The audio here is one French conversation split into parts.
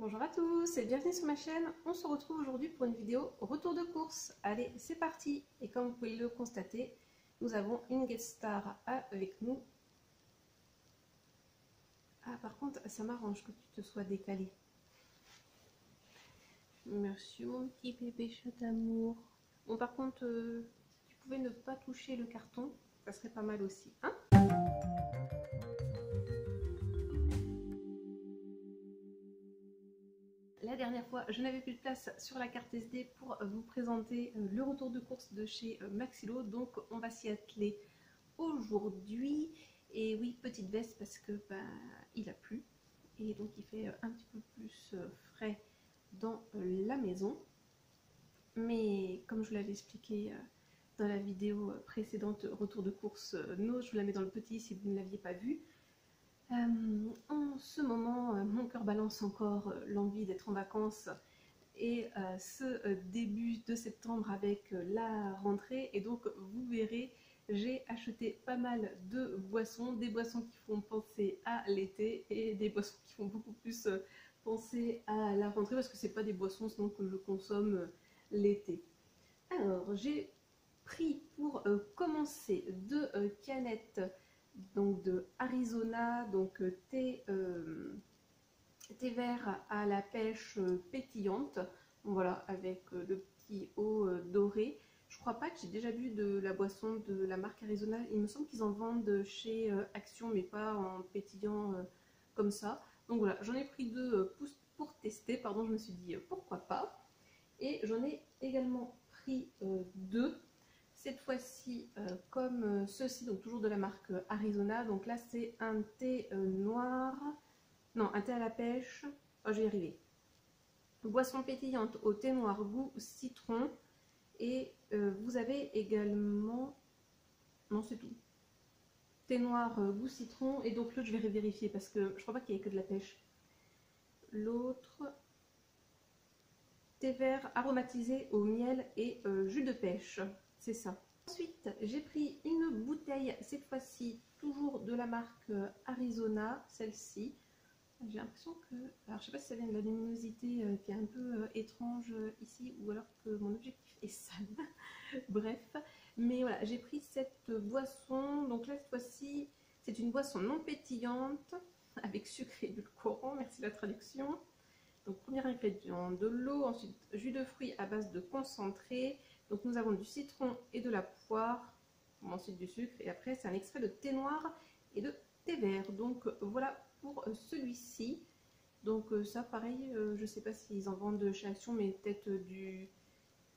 Bonjour à tous et bienvenue sur ma chaîne. On se retrouve aujourd'hui pour une vidéo retour de course. Allez, c'est parti. Et comme vous pouvez le constater, nous avons une guest star avec nous. Ah, par contre, ça m'arrange que tu te sois décalé. Merci mon petit bébé chou d'amour. Bon, par contre, si tu pouvais ne pas toucher le carton, ça serait pas mal aussi, hein? La dernière fois, je n'avais plus de place sur la carte SD pour vous présenter le retour de course de chez Maxilo, donc on va s'y atteler aujourd'hui. Et oui, petite veste parce que il a plu et donc il fait un petit peu plus frais dans la maison. Mais comme je vous l'avais expliqué dans la vidéo précédente, retour de course Nose, je vous la mets dans le petit si vous ne l'aviez pas vu. En ce moment, mon cœur balance encore l'envie d'être en vacances et ce début de septembre avec la rentrée. Et donc, vous verrez, j'ai acheté pas mal de boissons, des boissons qui font penser à l'été et des boissons qui font beaucoup plus penser à la rentrée parce que c'est pas des boissons sinon que je consomme l'été. Alors, j'ai pris pour commencer deux canettes donc de Arizona, donc thé vert à la pêche pétillante, voilà, avec le petit haut doré. Je crois pas que j'ai déjà bu de la boisson de la marque Arizona. Il me semble qu'ils en vendent chez Action, mais pas en pétillant comme ça. Donc voilà, j'en ai pris deux pour tester. Pardon, je me suis dit pourquoi pas. Et j'en ai également pris deux. Cette fois-ci, comme ceci, donc toujours de la marque Arizona. Donc là, c'est un thé noir. Non, un thé à la pêche. Oh, je vais y arriver. Boisson pétillante au thé noir goût citron. Et vous avez également... Non, c'est tout. Thé noir goût citron. Et donc l'autre, je vais vérifier parce que je crois pas qu'il y ait que de la pêche. L'autre... Thé vert aromatisé au miel et jus de pêche. C'est ça. Ensuite, j'ai pris une bouteille, cette fois-ci toujours de la marque Arizona, celle-ci. J'ai l'impression que... Alors, je sais pas si ça vient de la luminosité qui est un peu étrange ici, ou alors que mon objectif est sale. Bref, mais voilà, j'ai pris cette boisson. Donc là, cette fois-ci, c'est une boisson non pétillante, avec sucre édulcorant, merci la traduction. Donc, premier ingrédient, de l'eau, ensuite jus de fruits à base de concentré. Donc, nous avons du citron et de la poire, ensuite du sucre, et après, c'est un extrait de thé noir et de thé vert. Donc, voilà pour celui-ci. Donc, ça, pareil, je ne sais pas s'ils en vendent chez Action, mais peut-être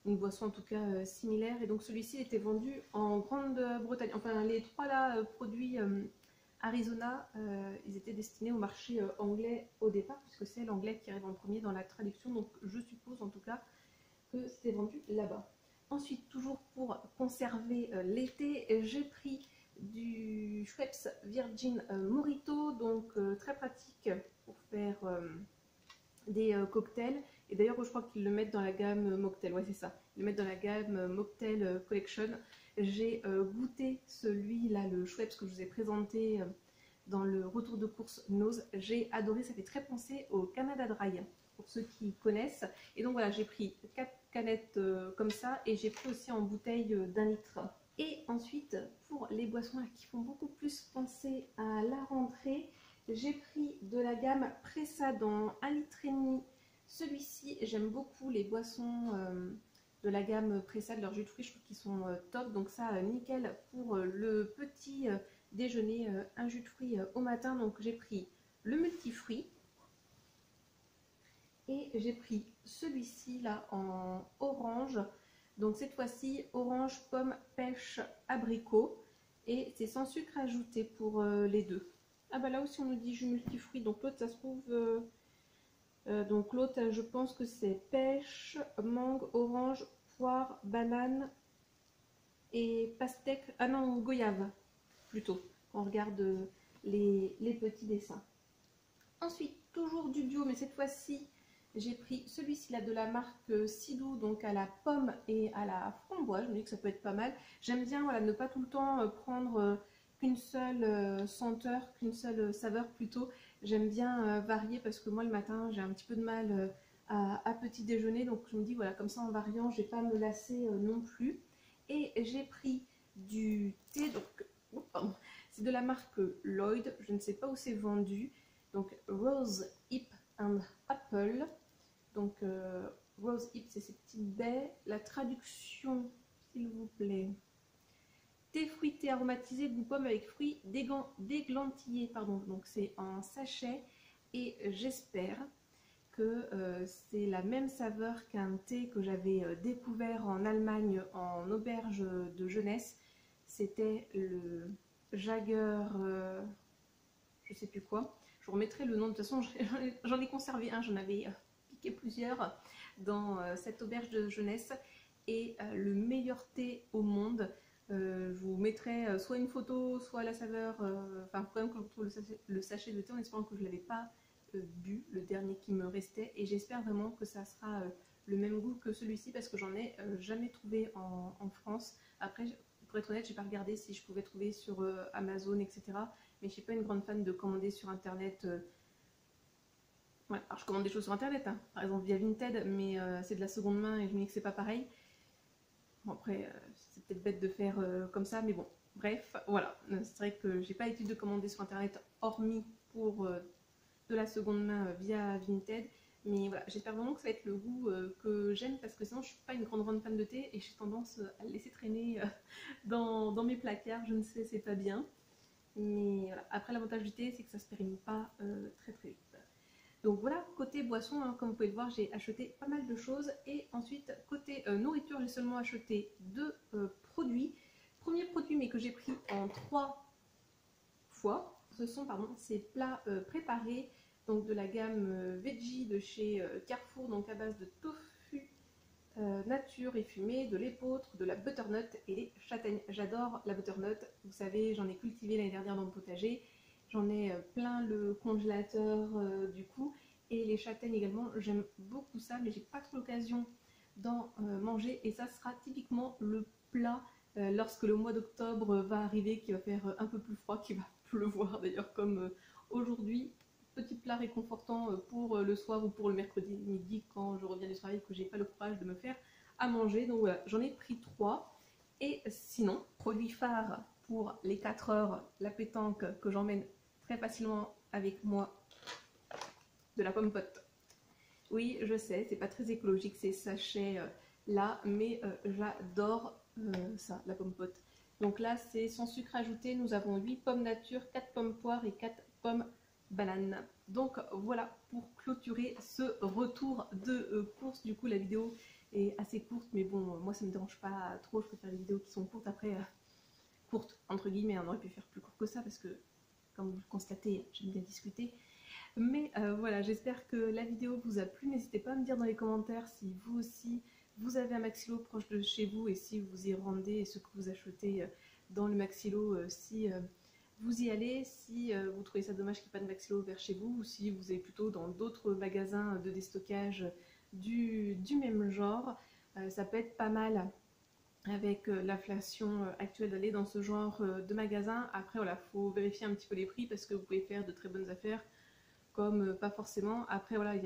une boisson en tout cas similaire. Et donc, celui-ci était vendu en Grande-Bretagne. Enfin, les trois là, produits Arizona, ils étaient destinés au marché anglais au départ, puisque c'est l'anglais qui arrive en premier dans la traduction, donc je suppose en tout cas que c'était vendu là-bas. Ensuite, toujours pour conserver l'été, j'ai pris du Schweppes Virgin Mojito, donc très pratique pour faire des cocktails. Et d'ailleurs, je crois qu'ils le mettent dans la gamme Mocktail, ouais c'est ça, ils le mettent dans la gamme Mocktail Collection. J'ai goûté celui-là, le Schweppes que je vous ai présenté dans le retour de course Nose. J'ai adoré, ça fait très penser au Canada Dry, pour ceux qui connaissent. Et donc voilà, j'ai pris 4 canettes comme ça, et j'ai pris aussi en bouteille d'1 litre. Et ensuite, pour les boissons là, qui font beaucoup plus penser à la rentrée, j'ai pris de la gamme Pressa dans 1,5 litre. Celui-ci, j'aime beaucoup les boissons de la gamme Pressa, de leurs jus de fruits, je trouve qu'ils sont top. Donc ça, nickel pour le petit déjeuner, un jus de fruits au matin. Donc j'ai pris le multifruit et j'ai pris celui-ci là en orange. Donc cette fois-ci, orange, pomme, pêche, abricot. Et c'est sans sucre ajouté pour les deux. Ah bah là aussi on nous dit jus multifruit, donc l'autre ça se trouve... donc l'autre, je pense que c'est pêche, mangue, orange, poire, banane et pastèque. Ah non, goyave plutôt. On regarde les petits dessins. Ensuite, toujours du bio, mais cette fois-ci, j'ai pris celui-ci là de la marque Sidou, donc à la pomme et à la framboise. Je me dis que ça peut être pas mal. J'aime bien voilà, ne pas tout le temps prendre qu'une seule senteur, qu'une seule saveur plutôt. J'aime bien varier parce que moi le matin j'ai un petit peu de mal à petit déjeuner, donc je me dis voilà, comme ça en variant je vais pas me lasser non plus. Et j'ai pris du thé, donc oh, pardon, c'est de la marque Lloyd, je ne sais pas où c'est vendu, donc Rose Hip and Apple, donc Rose Hip c'est ces petites baies, la traduction s'il vous plaît. Thé fruité aromatisé goût pomme avec fruits déglantillés, pardon. Donc c'est en sachet et j'espère que c'est la même saveur qu'un thé que j'avais découvert en Allemagne en auberge de jeunesse. C'était le Jager, je sais plus quoi. Je vous remettrai le nom, de toute façon j'en ai conservé un, j'en avais piqué plusieurs dans cette auberge de jeunesse. Et le meilleur thé au monde. Je vous mettrai soit une photo, soit la saveur, enfin quand même que je retrouve le sachet de thé en espérant que je ne l'avais pas bu, le dernier qui me restait, et j'espère vraiment que ça sera le même goût que celui-ci parce que j'en ai jamais trouvé en France. Après, pour être honnête, j'ai pas regardé si je pouvais trouver sur Amazon, etc. Mais je suis pas une grande fan de commander sur internet. Ouais, alors je commande des choses sur internet, hein, par exemple via Vinted, mais c'est de la seconde main et je me dis que c'est pas pareil. Bon, après, c'est peut-être bête de faire comme ça, mais bon, bref, voilà. C'est vrai que j'ai pas l'habitude de commander sur internet, hormis pour de la seconde main via Vinted. Mais voilà, j'espère vraiment que ça va être le goût que j'aime, parce que sinon je suis pas une grande fan de thé et j'ai tendance à le laisser traîner dans mes placards. Je ne sais, c'est pas bien. Mais voilà. Après, l'avantage du thé, c'est que ça se périme pas très vite. Donc voilà, côté boisson, hein, comme vous pouvez le voir, j'ai acheté pas mal de choses. Et ensuite, côté nourriture, j'ai seulement acheté deux produits. Premier produit, mais que j'ai pris en 3 fois, ce sont ces plats préparés, donc de la gamme veggie de chez Carrefour, donc à base de tofu nature et fumé, de l'épeautre, de la butternut et les châtaignes. J'adore la butternut, vous savez, j'en ai cultivé l'année dernière dans le potager. J'en ai plein le congélateur du coup, et les châtaignes également, j'aime beaucoup ça, mais j'ai pas trop l'occasion d'en manger, et ça sera typiquement le plat lorsque le mois d'octobre va arriver, qui va faire un peu plus froid, qui va pleuvoir d'ailleurs comme aujourd'hui. Petit plat réconfortant pour le soir ou pour le mercredi midi quand je reviens du travail, que j'ai pas le courage de me faire à manger. Donc voilà, j'en ai pris 3. Et sinon, produit phare pour les 4 heures, la pétanque que j'emmène très facilement avec moi, de la pomme pote. Oui, je sais, c'est pas très écologique ces sachets là, mais j'adore ça, la pomme pote. Donc là, c'est sans sucre ajouté. Nous avons 8 pommes nature, 4 pommes poires et 4 pommes bananes. Donc voilà pour clôturer ce retour de course. Du coup, la vidéo est assez courte, mais bon, moi ça me dérange pas trop. Je préfère les vidéos qui sont courtes. Après, courtes entre guillemets, on aurait pu faire plus court que ça parce que, comme vous le constatez, j'aime bien discuter. Mais voilà, j'espère que la vidéo vous a plu. N'hésitez pas à me dire dans les commentaires si vous aussi vous avez un maxilo proche de chez vous et si vous y rendez, et ce que vous achetez dans le maxilo, si vous y allez, si vous trouvez ça dommage qu'il n'y ait pas de maxilo vers chez vous, ou si vous allez plutôt dans d'autres magasins de déstockage du même genre. Ça peut être pas mal avec l'inflation actuelle d'aller dans ce genre de magasin. Après voilà, il faut vérifier un petit peu les prix parce que vous pouvez faire de très bonnes affaires comme pas forcément. Après voilà, il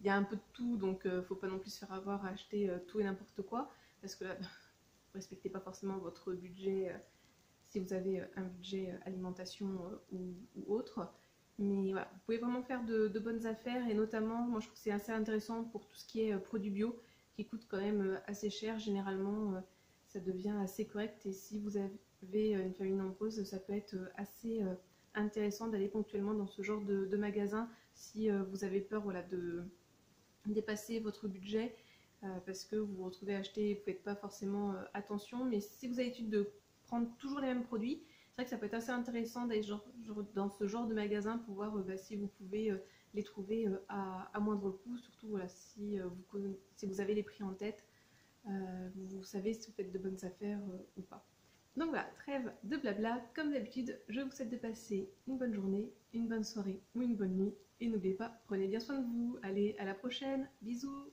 y a un peu de tout, donc faut pas non plus se faire avoir à acheter tout et n'importe quoi, parce que là, vous respectez pas forcément votre budget si vous avez un budget alimentation ou autre. Mais voilà, vous pouvez vraiment faire de bonnes affaires, et notamment, moi je trouve que c'est assez intéressant pour tout ce qui est produits bio, qui coûtent quand même assez cher. Généralement, ça devient assez correct, et si vous avez une famille nombreuse, ça peut être assez intéressant d'aller ponctuellement dans ce genre de magasin si vous avez peur voilà, de dépasser votre budget parce que vous vous retrouvez à acheter, vous ne faites pas forcément attention. Mais si vous avez l'habitude de prendre toujours les mêmes produits, c'est vrai que ça peut être assez intéressant d'aller dans ce genre de magasin pour voir si vous pouvez les trouver à moindre coût, surtout voilà, si vous avez les prix en tête, vous savez si vous faites de bonnes affaires ou pas. Donc voilà, trêve de blabla. Comme d'habitude, je vous souhaite de passer une bonne journée, une bonne soirée ou une bonne nuit. Et n'oubliez pas, prenez bien soin de vous. Allez, à la prochaine. Bisous.